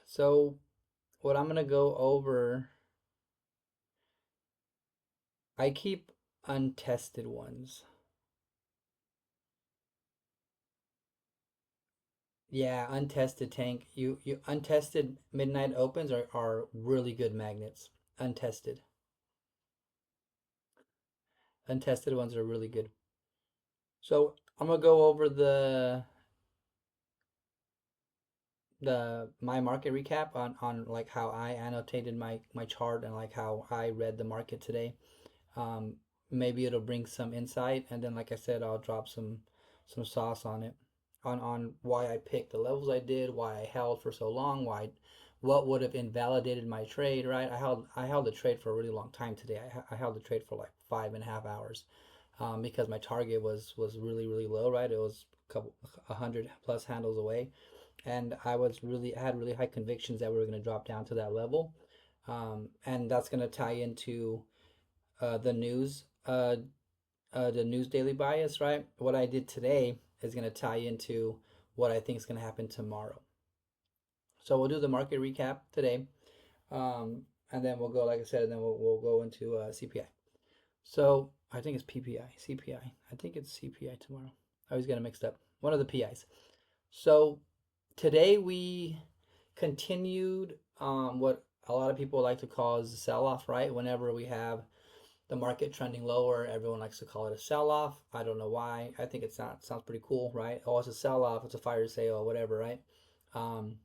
So what I'm gonna go over, I keep untested ones. Yeah, untested tank. You untested midnight opens are really good magnets. Untested. Untested ones are really good. So I'm gonna go over the my market recap on like how I annotated my chart and like how I read the market today. Um, Maybe it'll bring some insight, and then like I said, I'll drop some sauce on it, on why I picked the levels I did, why I held for so long, why what would have invalidated my trade, right? I held the trade for a really long time today. I held the trade for like 5.5 hours, because my target was really low, right? It was a couple 100 plus handles away, and I had really high convictions that we were going to drop down to that level, and that's going to tie into the news, the news daily bias, right? What I did today is going to tie into what I think is going to happen tomorrow. So we'll do the market recap today, and then we'll go, like I said, and then we'll go into CPI. So I think it's PPI, CPI. I think it's CPI tomorrow. I always get it mixed up. One of the PIs. So today we continued what a lot of people like to call is a sell-off, right? Whenever we have the market trending lower, everyone likes to call it a sell-off. I don't know why. I think it sounds pretty cool, right? Oh, it's a sell-off, it's a fire sale, whatever, right? Um,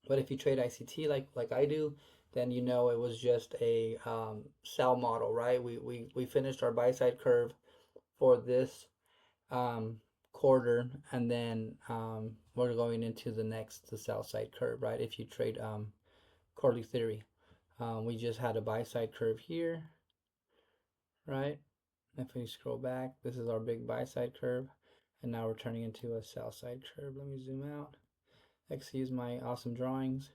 but if you trade ICT like I do, then you know it was just a sell model, right? We finished our buy side curve for this um, quarter, and then we're going into the sell side curve, right? If you trade quarterly theory, we just had a buy side curve here, right? If we scroll back, this is our big buy side curve, and now we're turning into a sell side curve. Let me zoom out. Excuse my awesome drawings.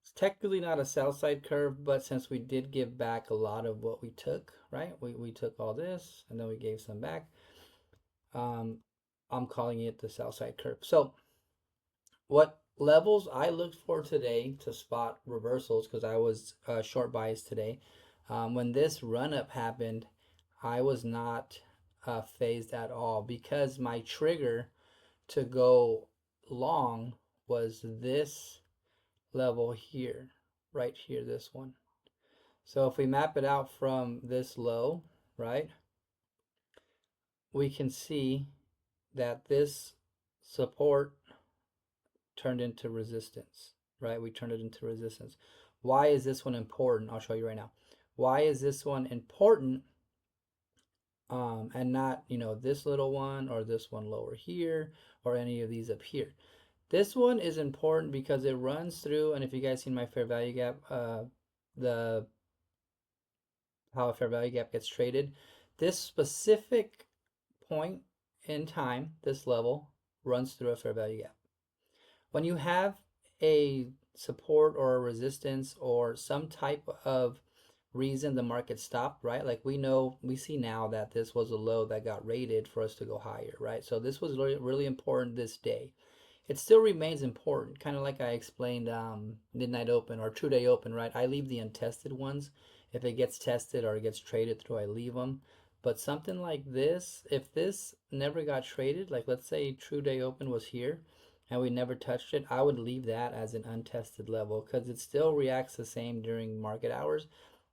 It's technically not a sell side curve, but since we did give back a lot of what we took, right? We took all this and then we gave some back. Um, I'm calling it the sell side curve. So what levels I looked for today to spot reversals, because I was short biased today. When this run up happened, I was not phased at all because my trigger to go long was this level here, right here, this one. So if we map it out from this low, right, we can see that this support turned into resistance, right? We turned it into resistance. Why is this one important? I'll show you right now. Why is this one important, and not, this little one or this one lower here or any of these up here? This one is important because it runs through, and if you guys seen my fair value gap, the how a fair value gap gets traded, this specific point in time, this level, runs through a fair value gap. When you have a support or a resistance or some type of reason the market stopped, right? Like we see now that this was a low that got rated for us to go higher, right? So this was really, really important this day. It still remains important, kind of like I explained, midnight open or 2 day open, right? I leave the untested ones. If it gets tested or it gets traded through, I leave them. But something like this, if this never got traded, like let's say true day open was here and we never touched it, I would leave that as an untested level because it still reacts the same during market hours.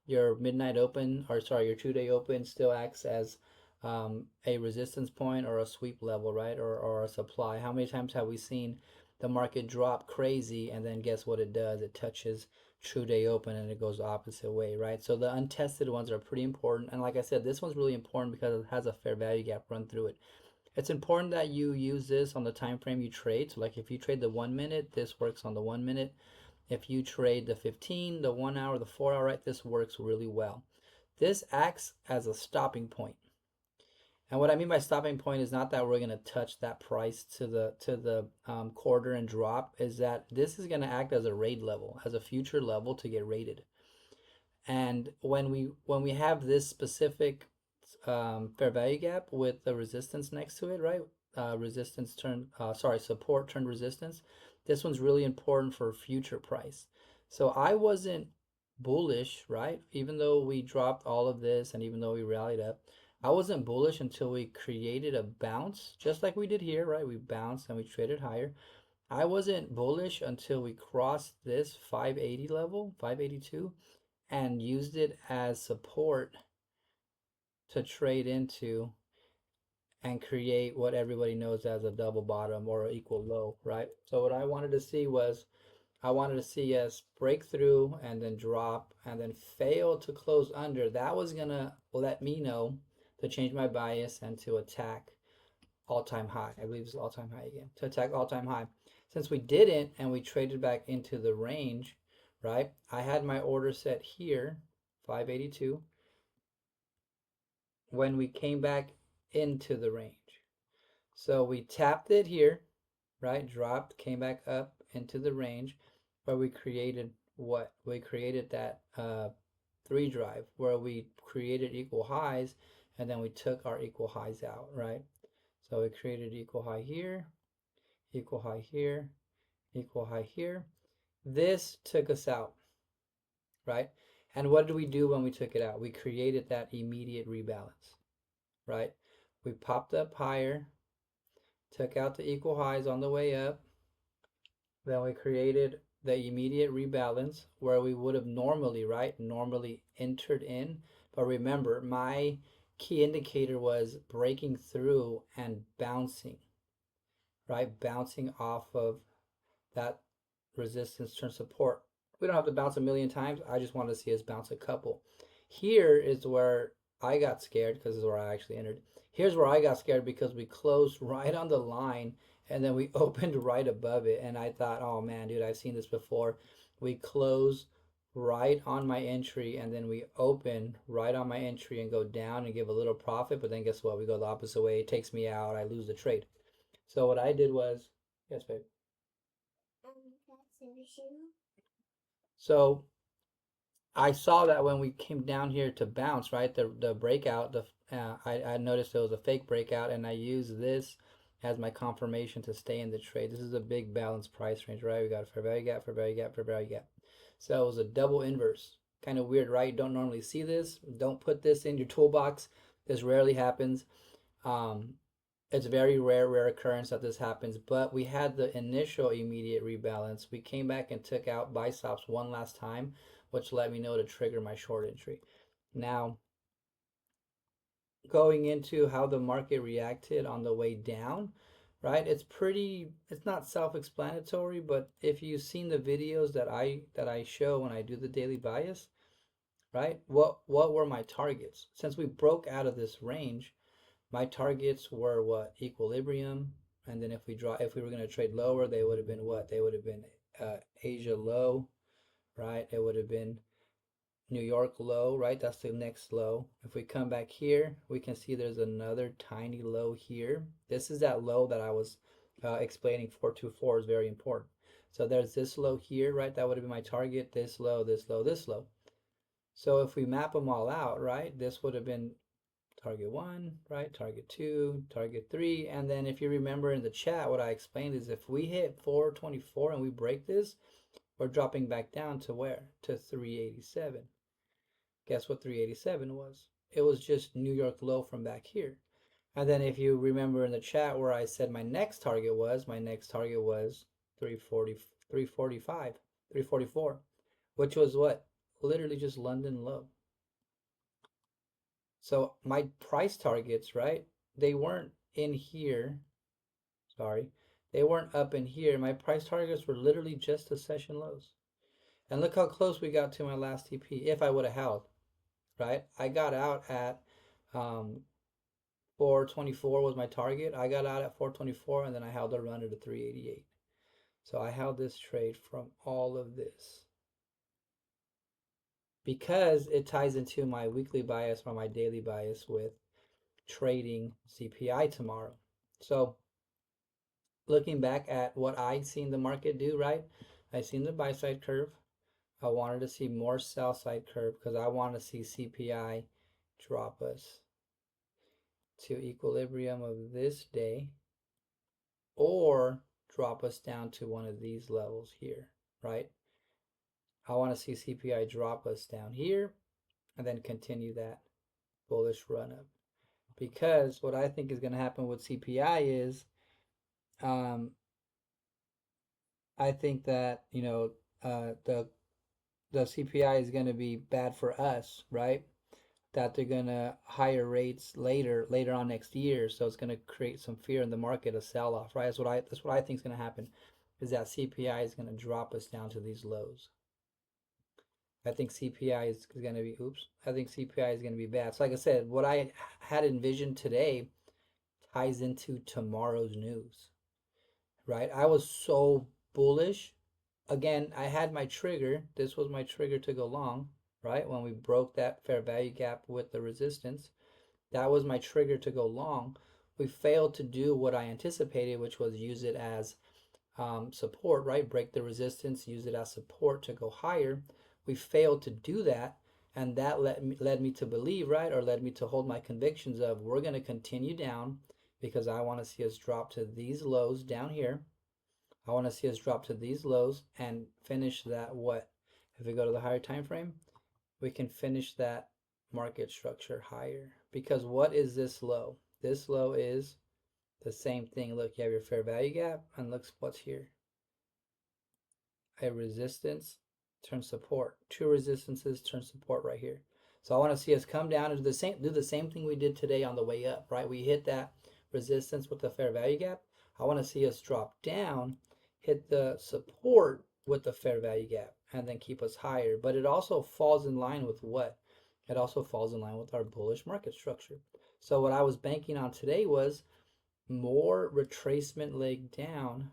Your midnight open, or sorry, your 2 day open still acts as a resistance point or a sweep level, right? Or a supply. How many times have we seen the market drop crazy and then guess what it does? It touches true day open and it goes the opposite way, right? So the untested ones are pretty important. And like I said, this one's really important because it has a fair value gap run through it. It's important that you use this on the time frame you trade. So like if you trade the 1 minute, this works on the 1 minute. If you trade the 15, the 1 hour, the 4 hour, right, this works really well. This acts as a stopping point. And what I mean by stopping point is not that we're going to touch that price to the quarter and drop. Is that this is going to act as a raid level, as a future level to get rated. And when we have this specific fair value gap with the resistance next to it, right? Resistance turned, sorry, support turned resistance. This one's really important for future price. So I wasn't bullish, right? Even though we dropped all of this and even though we rallied up, I wasn't bullish until we created a bounce, just like we did here, right? We bounced and we traded higher. I wasn't bullish until we crossed this 580 level, 582, and used it as support to trade into and create what everybody knows as a double bottom or equal low, right? So what I wanted to see was I wanted to see us break through and then drop and then fail to close under. That was gonna let me know to change my bias and to attack all-time high. I believe it's all-time high again. To attack all-time high. Since we didn't and we traded back into the range, right? I had my order set here, 582, when we came back into the range. So we tapped it here, right? Dropped, came back up into the range, but we created what? We created that three drive where we created equal highs and then we took our equal highs out, right? So we created equal high here, equal high here, equal high here. This took us out, right? And what did we do when we took it out? We created that immediate rebalance, right? We popped up higher, took out the equal highs on the way up, then we created the immediate rebalance where we would have normally, right, normally entered in. But remember, my key indicator was breaking through and bouncing, right? Bouncing off of that resistance turn support. We don't have to bounce a million times. I just wanted to see us bounce a couple. Here is where I got scared because this is where I actually entered. Here's where I got scared because we closed right on the line and then we opened right above it. And I thought, oh man, dude, I've seen this before. We close right on my entry and then we open right on my entry and go down and give a little profit. But then guess what? We go the opposite way. It takes me out. I lose the trade. So what I did was, yes, babe. So I saw that when we came down here to bounce, right? The breakout, I noticed there was a fake breakout, and I used this as my confirmation to stay in the trade. This is a big balanced price range, right? We got a fair value gap, fair value gap, fair value gap. So it was a double inverse. Kind of weird, right? Don't normally see this. Don't put this in your toolbox. This rarely happens. Um, it's very rare occurrence that this happens, but we had the initial immediate rebalance. We came back and took out buy stops one last time, which let me know to trigger my short entry. Now, going into how the market reacted on the way down, right? It's not self-explanatory, but if you've seen the videos that I show when I do the daily bias, right? What were my targets? Since we broke out of this range, my targets were what? Equilibrium. And then if we were going to trade lower, they would have been what? They would have been Asia low, right? It would have been New York low, right? That's the next low. If we come back here, we can see there's another tiny low here. This is that low that I was explaining. 424 is very important. So there's this low here, right? That would have been my target. This low, this low, this low. So if we map them all out, right? This would have been target one, right? Target two, target three. And then if you remember in the chat, what I explained is if we hit 424 and we break this, we're dropping back down to where? To 387. Guess what 387 was? It was just New York low from back here. And then if you remember in the chat where I said my next target was 340, 345, 344, which was what? Literally just London low. So my price targets, right? They weren't in here. Sorry. They weren't up in here. My price targets were literally just the session lows. And look how close we got to my last TP if I would have held, right? I got out at 424 was my target. I got out at 424 and then I held a run to 388. So I held this trade from all of this because it ties into my weekly bias or my daily bias with trading CPI tomorrow. So looking back at what I seen the market do, right? I seen the buy side curve. I wanted to see more sell side curve because I want to see CPI drop us to equilibrium of this day or drop us down to one of these levels here, right? I want to see CPI drop us down here and then continue that bullish run up. Because what I think is going to happen with CPI is um, I think that, the CPI is going to be bad for us, right? That they're going to higher rates later on next year, so it's going to create some fear in the market, a sell off, right? That's what I think is going to happen, is that CPI is going to drop us down to these lows. I think CPI is going to be I think CPI is going to be bad. So like I said, what I had envisioned today ties into tomorrow's news, right? I was so bullish. Again, I had my trigger. This was my trigger to go long, right? When we broke that fair value gap with the resistance, that was my trigger to go long. We failed to do what I anticipated, which was use it as support, right? Break the resistance, use it as support to go higher. We failed to do that, and that led me to believe, right, or led me to hold my convictions of we're going to continue down because I want to see us drop to these lows down here. I want to see us drop to these lows and finish that what? If we go to the higher time frame, we can finish that market structure higher. Because what is this low? This low is the same thing. Look, you have your fair value gap, and look what's here. A resistance, turn support. Two resistances, turn support right here. So I want to see us come down and do the same thing we did today on the way up, right? We hit that resistance with the fair value gap. I want to see us drop down, hit the support with the fair value gap, and then keep us higher. But it also falls in line with what? It also falls in line with our bullish market structure. So what I was banking on today was more retracement leg down,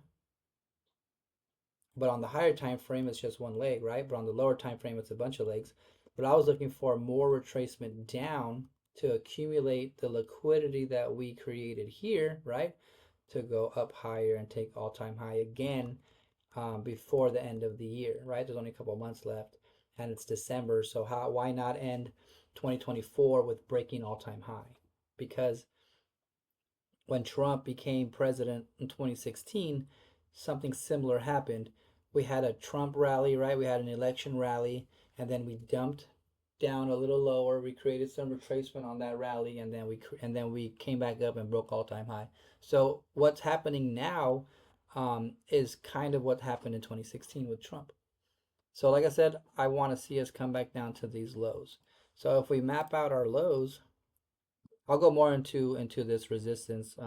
but on the higher time frame it's just one leg, right? But on the lower time frame it's a bunch of legs. But I was looking for more retracement down to accumulate the liquidity that we created here, right? To go up higher and take all-time high again before the end of the year, right? There's only a couple months left, and it's December, so why not end 2024 with breaking all-time high? Because when Trump became president in 2016, something similar happened. We had a Trump rally, right? We had an election rally, and then we dumped down a little lower. We created some retracement on that rally, and then we came back up and broke all-time high. So what's happening now is kind of what happened in 2016 with Trump. So like I said, I want to see us come back down to these lows. So if we map out our lows, I'll go more into this resistance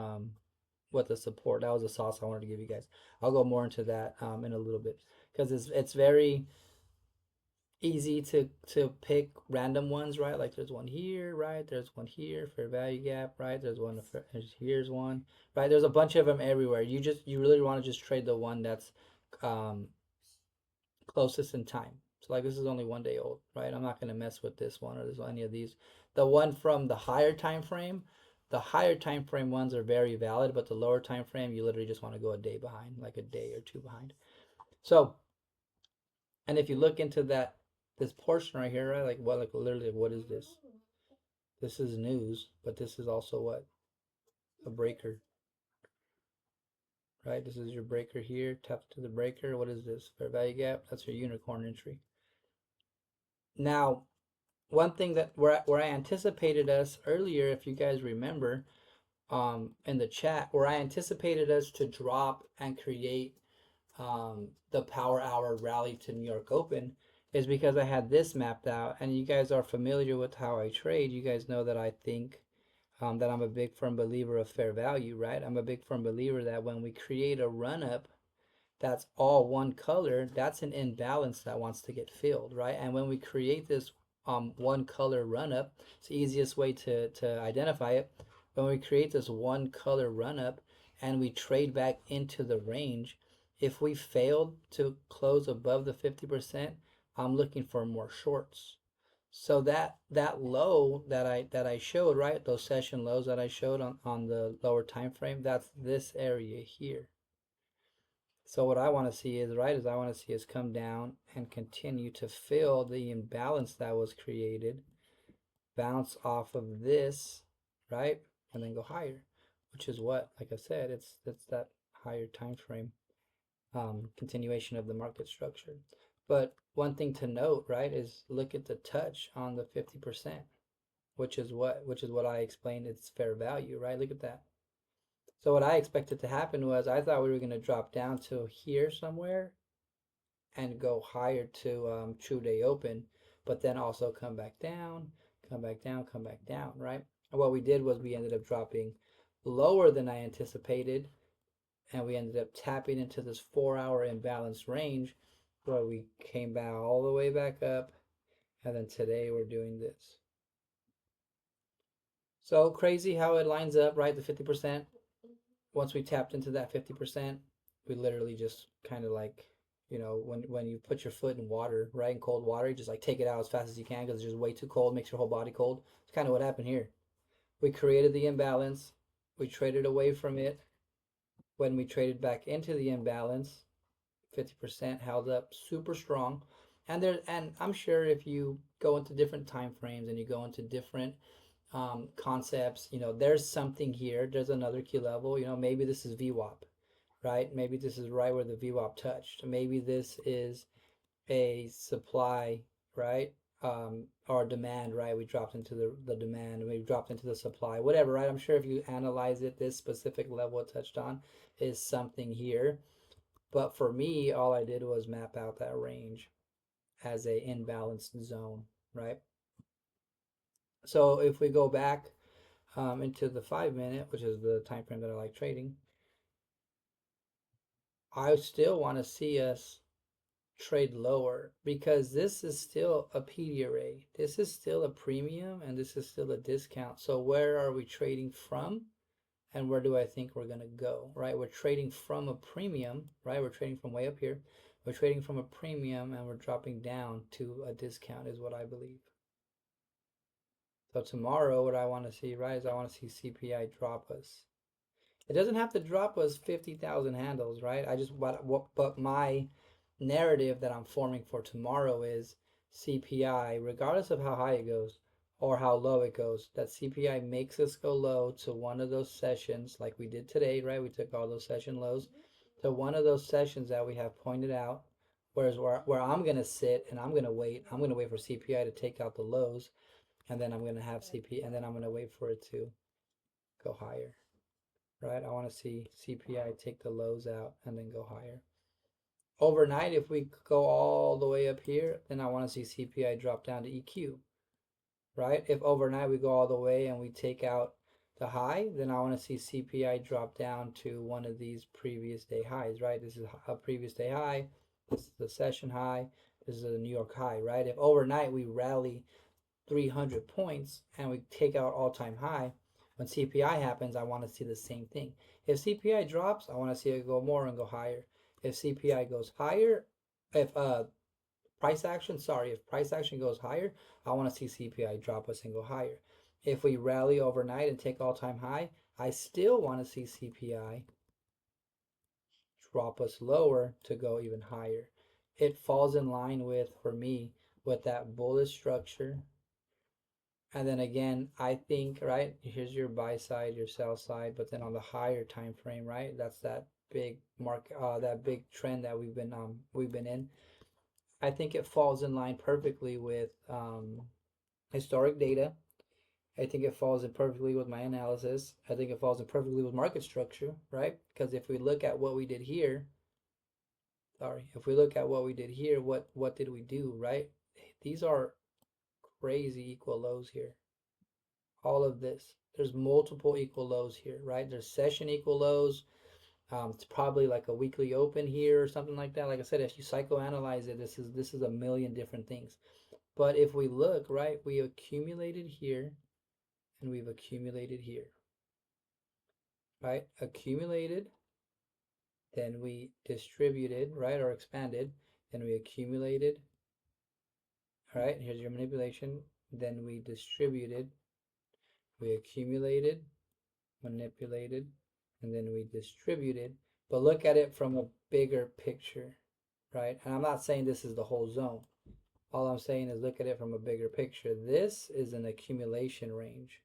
with the support. That was a sauce I wanted to give you guys. I'll go more into that in a little bit because it's very easy to pick random ones, right? Like there's one here, right? There's one here, fair value gap, right? There's one, here's one, right? There's a bunch of them everywhere. You really want to just trade the one that's um, closest in time. So like this is only 1 day old, right? I'm not going to mess with this one or any of these. The one from the higher time frame ones are very valid, but the lower time frame, you literally just want to go a day behind, like a day or two behind. So, and if you look into this portion right here, right? Like what, like literally, what is this? This is news, but this is also what? A breaker, right? This is your breaker here. Tap to the breaker. What is this? Fair value gap. That's your unicorn entry. Now, one thing that where I anticipated us earlier, if you guys remember, in the chat, where I anticipated us to drop and create the power hour rally to New York Open, is because I had this mapped out, and you guys are familiar with how I trade. You guys know that I think that I'm a big firm believer of fair value, right? I'm a big firm believer that when we create a run up that's all one color, that's an imbalance that wants to get filled, right? And when we create this one color run up, it's the easiest way to identify it. When we create this one color run up and we trade back into the range, if we failed to close above the 50%, I'm looking for more shorts. So that low that I showed, right? Those session lows that I showed on the lower time frame, that's this area here. So what I want to see is, right, is I want to see us come down and continue to fill the imbalance that was created, bounce off of this, right, and then go higher, which is what, like I said, it's that higher time frame. continuation of the market structure. But one thing to note, right, is look at the touch on the 50%, which is what I explained its fair value, right? Look at that. So what I expected to happen was I thought we were going to drop down to here somewhere and go higher to true day open, but then also come back down, come back down, come back down, right? And what we did was we ended up dropping lower than I anticipated, and we ended up tapping into this 4 hour imbalance range where we came back all the way back up, and then today we're doing this. So crazy how it lines up, right? The 50%. Once we tapped into that 50%, we literally just kind of like, when you put your foot in water, right, in cold water, you just like take it out as fast as you can because it's just way too cold, makes your whole body cold. It's kind of what happened here. We created the imbalance, we traded away from it. When we traded back into the imbalance, 50% held up super strong. And I'm sure if you go into different time frames and you go into different concepts, there's something here. There's another key level. Maybe this is VWAP, right? Maybe this is right where the VWAP touched. Maybe this is a supply, right? Or demand, right? We dropped into the demand, we dropped into the supply, whatever, right? I'm sure if you analyze it, this specific level it touched on is something here. But for me, all I did was map out that range as a imbalanced zone, right? So if we go back into the 5 minute, which is the time frame that I like trading, I still want to see us trade lower because this is still a PD array. This is still a premium and this is still a discount. So where are we trading from and where do I think we're going to go, right? We're trading from a premium, right? We're trading from way up here. We're trading from a premium and we're dropping down to a discount is what I believe. So tomorrow, what I want to see, right, is I want to see CPI drop us. It doesn't have to drop us 50,000 handles, right? But my narrative that I'm forming for tomorrow is CPI, regardless of how high it goes or how low it goes, that CPI makes us go low to one of those sessions like we did today, right? We took all those session lows to one of those sessions that we have pointed out. Whereas where I'm going to sit and I'm going to wait for CPI to take out the lows, and then I'm going to have CPI, and then I'm going to wait for it to go higher, right? I want to see CPI take the lows out and then go higher. Overnight, if we go all the way up here, then I want to see CPI drop down to EQ, right? If overnight we go all the way and we take out the high, then I want to see CPI drop down to one of these previous day highs, right? This is a previous day high. This is the session high. This is a New York high, right? If overnight we rally 300 points and we take out all-time high, when CPI happens, I want to see the same thing. If CPI drops, I want to see it go more and go higher. If CPI goes higher, if if price action goes higher, I want to see CPI drop us and go higher. If we rally overnight and take all-time high, I still want to see CPI drop us lower to go even higher. It falls in line with, for me, with that bullish structure. And then again, I think, right, here's your buy side, your sell side, but then on the higher time frame, right, that's that big that big trend that we've been in. I think it falls in line perfectly with historic data. I think it falls in perfectly with my analysis. I think it falls in perfectly with market structure, right? Because if we look at what we did here, if we look at what we did here, what did we do, right? These are crazy equal lows here. All of this. There's multiple equal lows here, right? There's session equal lows. It's probably like a weekly open here or something like that. Like I said, if you psychoanalyze it, this is a million different things. But if we look, right, we accumulated here and we've accumulated here, right? Accumulated, then we distributed, right, or expanded, then we accumulated, all right? Here's your manipulation. Then we distributed, we accumulated, manipulated, and then we distributed. But look at it from a bigger picture, right? And I'm not saying this is the whole zone. All I'm saying is look at it from a bigger picture. This is an accumulation range.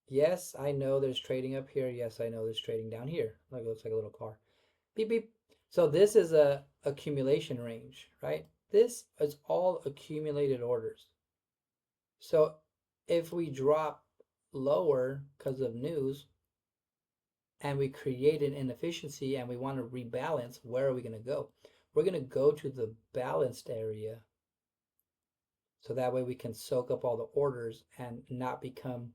Yes, I know there's trading up here. Yes, I know there's trading down here. Like it looks like a little car. Beep beep. So this is a accumulation range, right? This is all accumulated orders. So if we drop lower because of news and we create an inefficiency and we want to rebalance, where are we going to go? We're going to go to the balanced area, so that way we can soak up all the orders and not become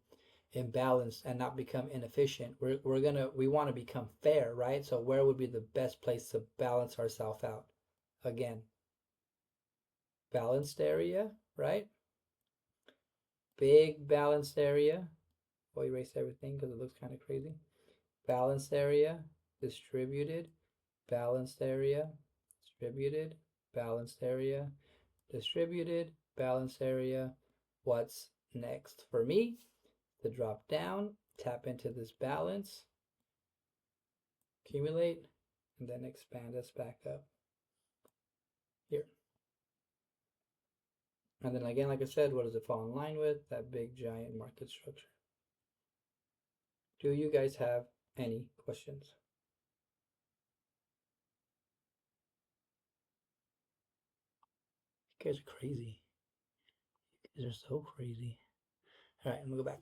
imbalanced and not become inefficient. We want to become fair, right? So where would be the best place to balance ourselves out? Again, balanced area, right? Big balanced area. We'll erase everything because it looks kind of crazy. Balanced area, distributed, balanced area, distributed, balanced area, distributed, balanced area. What's next for me? The drop down, tap into this balance, accumulate, and then expand us back up here. And then again, like I said, what does it fall in line with? That big giant market structure. Do you guys have any questions? You guys are crazy. You guys are so crazy. All right, I'm gonna go back.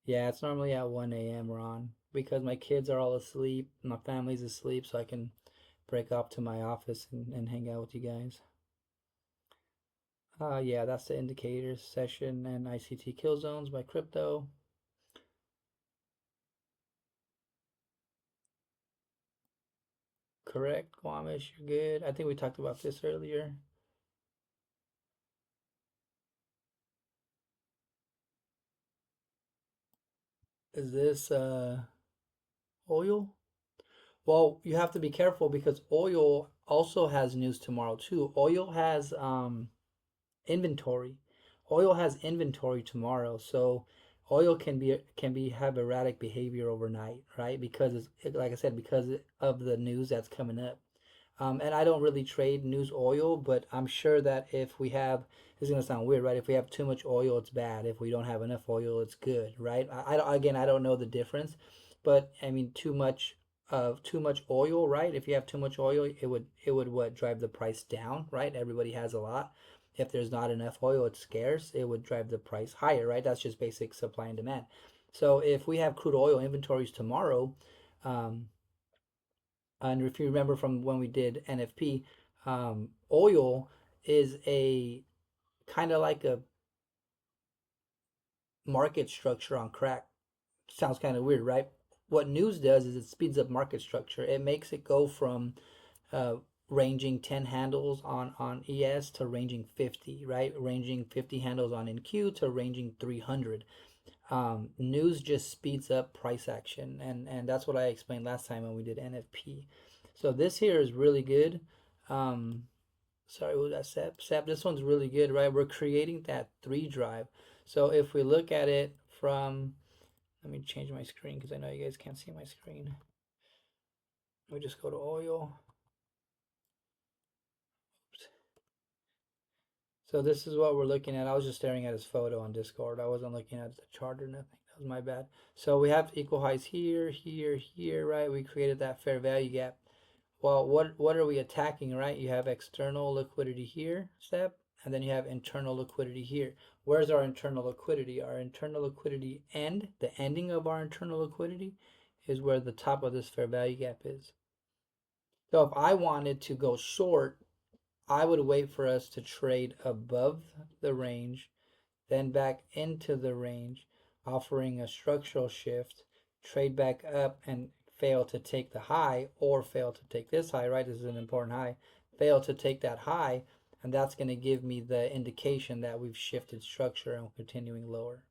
Yeah, it's normally at 1 a.m. Ron, because my kids are all asleep, my family's asleep, so I can break off to my office and hang out with you guys. Yeah, that's the indicators session and ICT kill zones by crypto. Correct, Guamish, you're good. I think we talked about this earlier. Is this oil? Well, you have to be careful because oil also has news tomorrow too. Oil has inventory. Oil has inventory tomorrow, so oil can be have erratic behavior overnight, right? Because like I said, because of the news that's coming up. And I don't really trade news oil, but I'm sure that if we have, this is gonna sound weird, right? If we have too much oil, it's bad. If we don't have enough oil, it's good, right? Again, I don't know the difference, but I mean, too much oil, right? If you have too much oil, it would what drive the price down, right? Everybody has a lot. If there's not enough oil, it's scarce. It would drive the price higher, right? That's just basic supply and demand. So if we have crude oil inventories tomorrow, um, and if you remember from when we did NFP, oil is a kind of like a market structure on crack. Sounds kind of weird, right? What news does is it speeds up market structure. It makes it go from uh, ranging 10 handles on ES to ranging 50, right? Ranging 50 handles on NQ to ranging 300. News just speeds up price action, and that's what I explained last time when we did NFP. So this here is really good. Um, Sorry, what was that, Sep? Sep, this one's really good, right? We're creating that 3 drive. So if we look at it from, let me change my screen because I know you guys can't see my screen. Let me just go to oil. Oops. So this is what we're looking at. I was just staring at his photo on Discord. I wasn't looking at the chart or nothing. That was my bad. So we have equal highs here, here, here, right? We created that fair value gap. Well, what are we attacking, right? You have external liquidity here, step, and then you have internal liquidity here. Where's our internal liquidity? Our internal liquidity end, the ending of our internal liquidity is where the top of this fair value gap is. So if I wanted to go short, I would wait for us to trade above the range, then back into the range, offering a structural shift, trade back up and fail to take the high or fail to take this high, right? This is an important high. Fail to take that high, and that's going to give me the indication that we've shifted structure and we're continuing lower.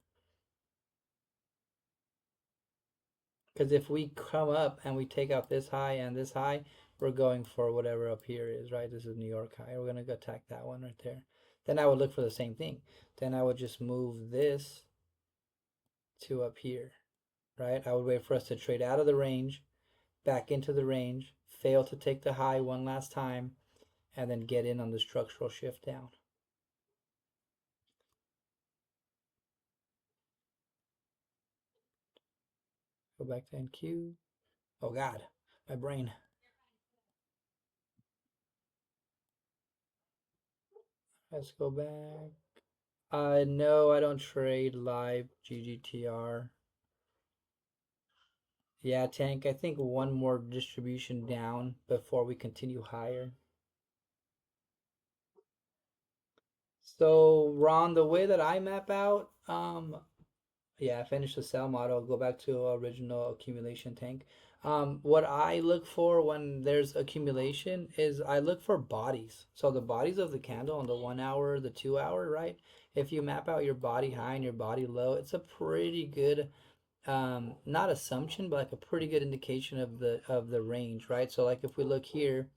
Because if we come up and we take out this high and this high, we're going for whatever up here is, right? This is New York high. We're going to go attack that one right there. Then I would look for the same thing. Then I would just move this to up here, right? I would wait for us to trade out of the range, back into the range, fail to take the high one last time, and then get in on the structural shift down. Go back to NQ. Oh God, my brain. Let's go back. No, I don't trade live GGTR. Yeah, Tank, I think one more distribution down before we continue higher. So, Ron, the way that I map out, yeah, finish the sell model, go back to original accumulation tank. What I look for when there's accumulation is I look for bodies. So the bodies of the candle on the 1 hour, the 2 hour, right? If you map out your body high and your body low, it's a pretty good not assumption, but like a pretty good indication of the range, right? So like if we look here,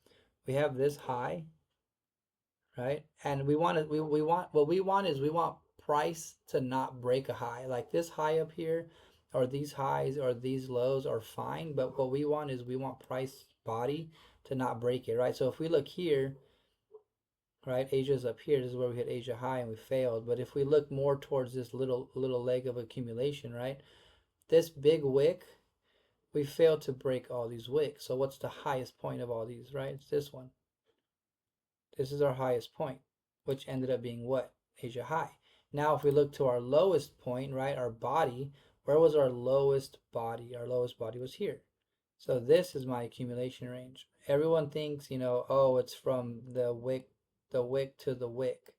we have this high, right? And we want what we want is we want price to not break a high. Like this high up here, or these highs or these lows are fine, but what we want is we want price body to not break it, right? So if we look here, right, Asia's up here. This is where we hit Asia high and we failed. But if we look more towards this little leg of accumulation, right? This big wick, we failed to break all these wicks. So what's the highest point of all these, right? It's this one. This is our highest point, which ended up being what? Asia high. Now, if we look to our lowest point, right, our body, where was our lowest body? Our lowest body was here. So this is my accumulation range. Everyone thinks, oh, it's from the wick to the wick,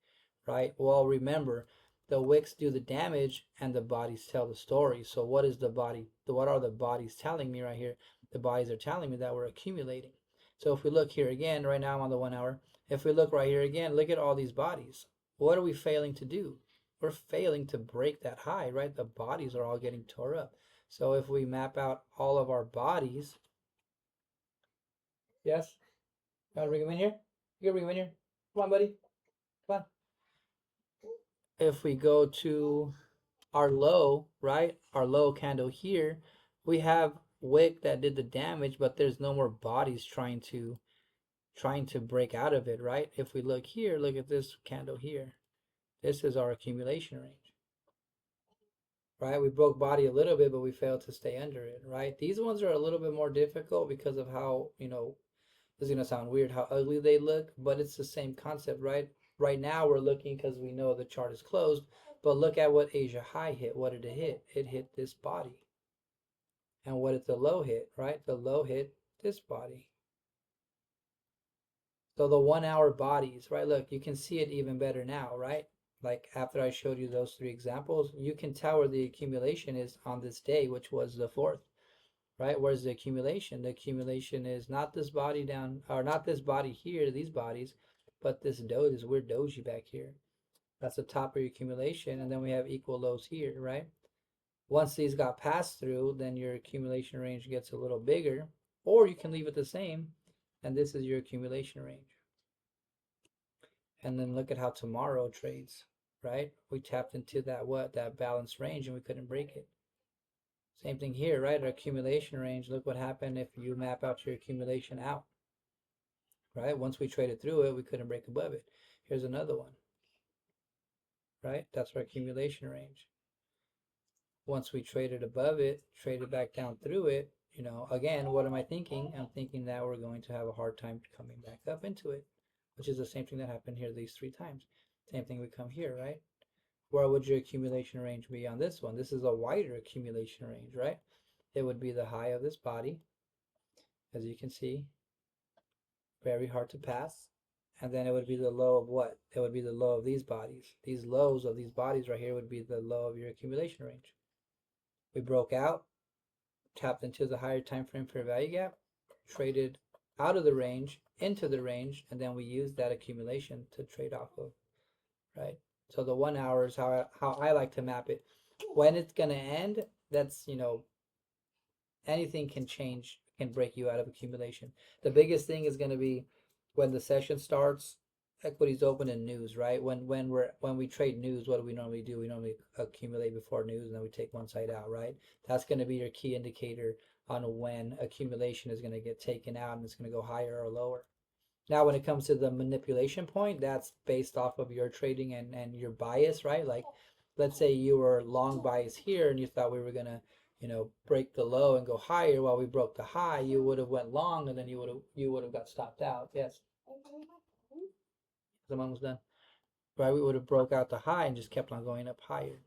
right? Well, remember, the wicks do the damage and the bodies tell the story. So what is the body? What are the bodies telling me right here? The bodies are telling me that we're accumulating. So if we look here again, right now I'm on the 1 hour. If we look right here again, look at all these bodies. What are we failing to do? We're failing to break that high, right? The bodies are all getting tore up. So if we map out all of our bodies, yes, you want to bring them in here? You can bring them in here. Come on, buddy. Come on. If we go to our low, right? Our low candle here, we have wick that did the damage, but there's no more bodies trying to break out of it, right? If we look here, look at this candle here. This is our accumulation range, right? We broke body a little bit, but we failed to stay under it, right? These ones are a little bit more difficult because of how, this is going to sound weird, how ugly they look, but it's the same concept, right? Right now we're looking because we know the chart is closed, but look at what Asia high hit. What did it hit? It hit this body. And what did the low hit, right? The low hit this body. So the 1 hour bodies, right? Look, you can see it even better now, right? Like after I showed you those three examples, you can tell where the accumulation is on this day, which was the 4th, right? Where's the accumulation? The accumulation is not this body down, or not this body here, these bodies, but this this weird doji back here. That's the top of your accumulation, and then we have equal lows here, right? Once these got passed through, then your accumulation range gets a little bigger, or you can leave it the same, and this is your accumulation range. And then look at how tomorrow trades, right? We tapped into that balanced range and we couldn't break it. Same thing here, right? Our accumulation range. Look what happened if you map out your accumulation out, right? Once we traded through it, we couldn't break above it. Here's another one, right? That's our accumulation range. Once we traded above it, traded back down through it, again, what am I thinking? I'm thinking that we're going to have a hard time coming back up into it, which is the same thing that happened here these three times. Same thing we come here, right? Where would your accumulation range be on this one? This is a wider accumulation range, right? It would be the high of this body, as you can see, very hard to pass. And then it would be the low of what? It would be the low of these bodies. These lows of these bodies right here would be the low of your accumulation range. We broke out, tapped into the higher time frame fair value gap, traded out of the range into the range, and then we used that accumulation to trade off of, right? So the 1 hour is how I like to map it. When it's gonna end, that's anything can change, can break you out of accumulation. The biggest thing is gonna be when the session starts, equities open and news, right? When we trade news, what do we normally do? We normally accumulate before news and then we take one side out, right? That's gonna be your key indicator on when accumulation is gonna get taken out and it's gonna go higher or lower. Now, when it comes to the manipulation point, that's based off of your trading and your bias, right? Like, let's say you were long bias here and you thought we were gonna break the low and go higher while we broke the high, you would have went long and then you would have got stopped out. Yes, I'm almost done. Right, we would have broke out the high and just kept on going up higher,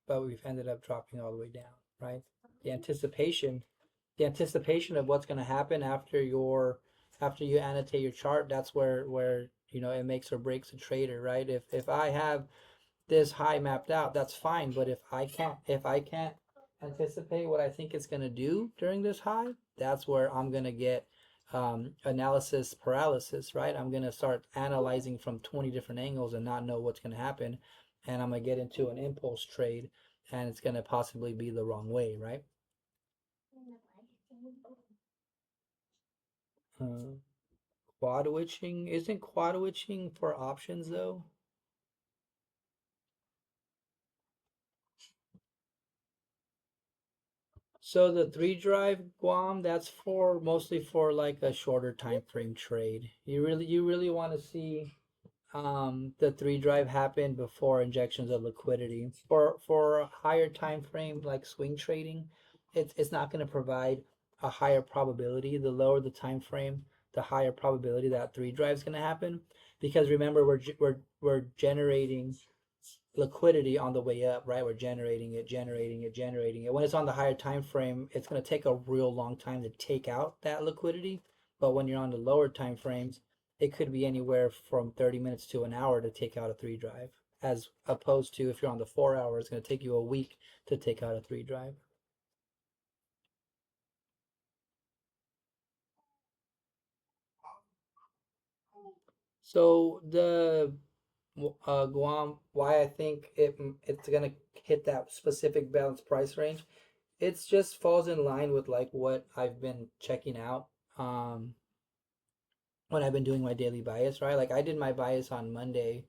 but we've ended up dropping all the way down. Right, the anticipation, the anticipation of what's going to happen after you annotate your chart. That's where it makes or breaks a trader. Right, if I have this high mapped out, that's fine. But if I can't anticipate what I think it's gonna do during this high, that's where I'm gonna get analysis paralysis, right? I'm gonna start analyzing from 20 different angles and not know what's gonna happen, and I'm gonna get into an impulse trade, and it's gonna possibly be the wrong way, right? Uh, Quad witching isn't quad witching for options though. So the three drive Guam, that's for mostly for like a shorter time frame trade. You really want to see the three drive happen before injections of liquidity. For a higher time frame like swing trading, it's not going to provide a higher probability. The lower the time frame, the higher probability that three drive is going to happen. Because remember, we're generating liquidity on the way up, right? We're generating it, generating it, generating it. When it's on the higher time frame, it's going to take a real long time to take out that liquidity. But when you're on the lower time frames, it could be anywhere from 30 minutes to an hour to take out a three drive, as opposed to if you're on the 4 hour, it's going to take you a week to take out a three drive. So the Guam, why I think it's going to hit that specific balance price range, it's just falls in line with like what I've been checking out um when I've been doing my daily bias, right? Like I did my bias on Monday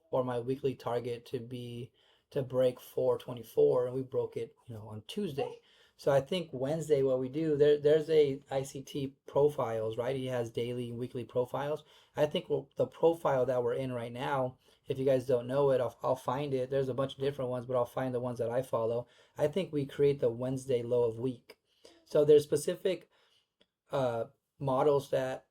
for my weekly target to break 424, and we broke it, on Tuesday. So I think Wednesday what we do there's a ICT profiles, right? He has daily and weekly profiles. I think the profile that we're in right now, if you guys don't know it, I'll find it. There's a bunch of different ones, but I'll find the ones that I follow. I think we create the Wednesday low of week. So there's specific uh, models that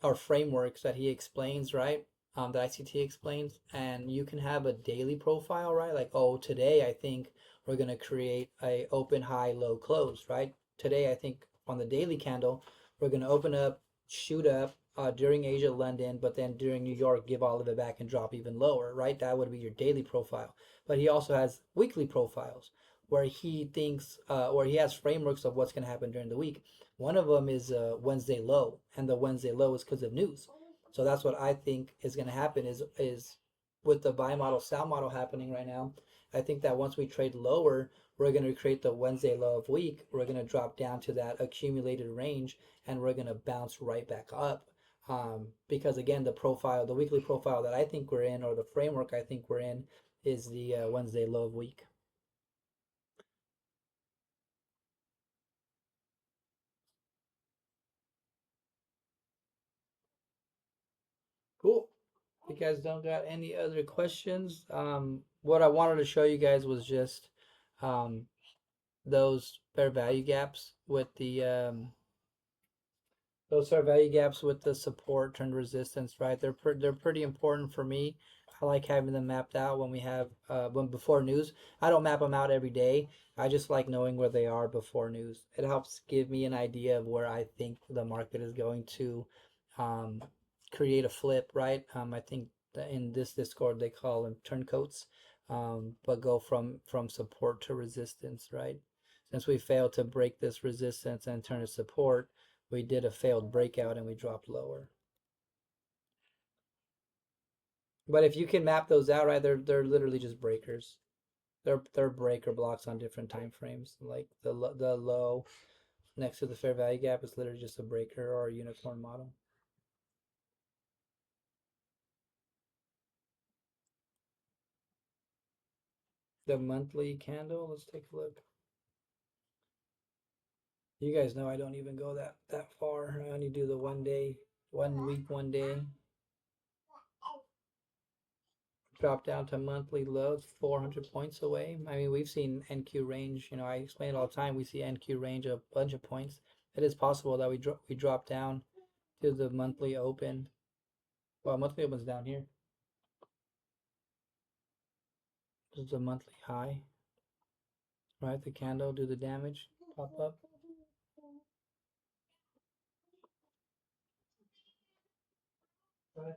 or frameworks that he explains, right? That ICT explains, and you can have a daily profile, right? Like, oh, today I think we're gonna create a open, high, low, close, right? Today I think on the daily candle we're gonna open up, shoot up during Asia, London, but then during New York, give all of it back and drop even lower, right? That would be your daily profile. But he also has weekly profiles where he thinks, where he has frameworks of what's gonna happen during the week. One of them is Wednesday low, and the Wednesday low is because of news. So that's what I think is going to happen is with the buy model, sell model happening right now. I think that once we trade lower, we're going to create the Wednesday low of week. We're going to drop down to that accumulated range, and we're going to bounce right back up. Because again, the weekly profile that I think we're in, or the framework I think we're in, is the Wednesday low of week. Cool. You guys don't got any other questions? What I wanted to show you guys was just um, those fair value gaps with the support turned resistance, right? They're pretty important for me. I like having them mapped out when before news. I don't map them out every day. I just like knowing where they are before news. It helps give me an idea of where I think the market is going to um, create a flip, right? I think that in this Discord they call them turncoats, but go from support to resistance, right? Since we failed to break this resistance and turn to support, we did a failed breakout and we dropped lower. But if you can map those out, right, they're literally just breakers. They're breaker blocks on different time frames. Like the low next to the fair value gap is literally just a breaker or a unicorn model. The monthly candle, let's take a look. You guys know I don't even go that far. I only do the 1 day, 1 week, 1 day. drop down to monthly lows 400 points away. I mean, we've seen NQ range. You know, I explain it all the time. We see NQ range a bunch of points. It is possible that we drop down to the monthly open. Well, monthly open's down here. This is a monthly high, right? The candle do the damage, pop up. Right.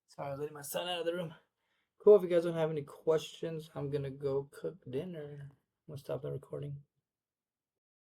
Sorry, I was letting my son out of the room. Cool. If you guys don't have any questions, I'm gonna go cook dinner. I'm gonna stop the recording.